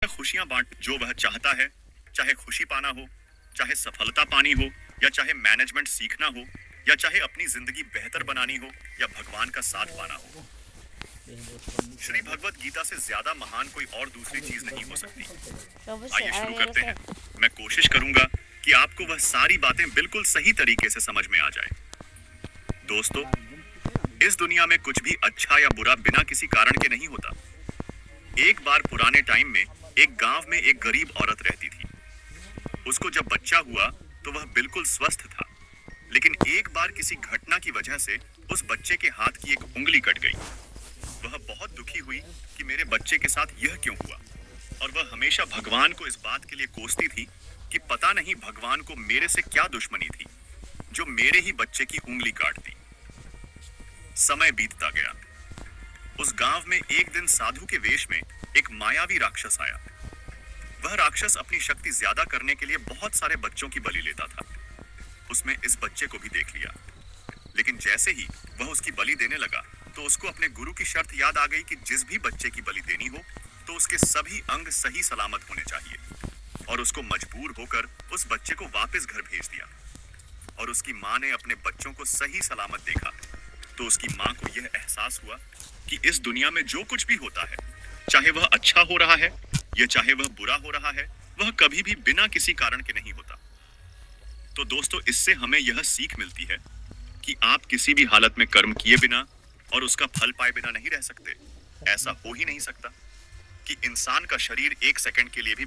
खुशियां बांट जो वह चाहता है, चाहे खुशी पाना हो, चाहे सफलता पानी हो, या चाहे मैनेजमेंट सीखना हो, या चाहे अपनी जिंदगी बेहतर बनानी हो, या भगवान का साथ पाना हो। श्री भगवत गीता से ज्यादा महान कोई और दूसरी चीज नहीं हो सकती। आइए शुरू करते हैं। मैं कोशिश करूंगा कि आपको वह सारी बातें बिल्कुल सही तरीके से समझ में आ जाए। दोस्तों, इस दुनिया में कुछ भी अच्छा या बुरा बिना किसी कारण के नहीं होता। एक बार पुराने टाइम में एक गांव में एक गरीब औरत रहती थी। उसको जब बच्चा हुआ तो वह बिल्कुल स्वस्थ था, लेकिन एक बार किसी घटना की वजह से उस बच्चे के हाथ की एक उंगली कट गई। वह बहुत दुखी हुई कि मेरे बच्चे के साथ यह क्यों हुआ, और वह हमेशा भगवान को इस बात के लिए कोसती थी कि पता नहीं भगवान को मेरे से क्या दुश्मनी थी जो मेरे ही बच्चे की उंगली काट दी। समय बीतता गया। उस गांव में एक दिन साधु के वेश में एक मायावी राक्षस आया। वह राक्षस अपनी शक्ति ज्यादा करने के लिए बहुत सारे बच्चों की बलि लेता था। उसने इस बच्चे को भी देख लिया, लेकिन जैसे ही वह उसकी बलि देने लगा तो उसको अपने गुरु की शर्त याद आ गई कि जिस भी बच्चे की बलि देनी हो तो उसके सभी अंग सही सलामत होने चाहिए, और उसको मजबूर होकर उस बच्चे को वापस घर भेज दिया। और उसकी माँ ने अपने बच्चों को सही सलामत देखा तो उसकी माँ को यह एहसास हुआ कि इस दुनिया में जो कुछ भी होता है, चाहे वह अच्छा हो रहा है या चाहे वह बुरा हो रहा है, वह कभी भी बिना किसी कारण के नहीं होता। तो दोस्तों, इससे हमें यह सीख मिलती है कि आप किसी भी हालत में कर्म किए बिना और उसका फल पाए बिना नहीं रह सकते। ऐसा हो ही नहीं सकता कि इंसान का शरीर एक सेकंड के लिए भी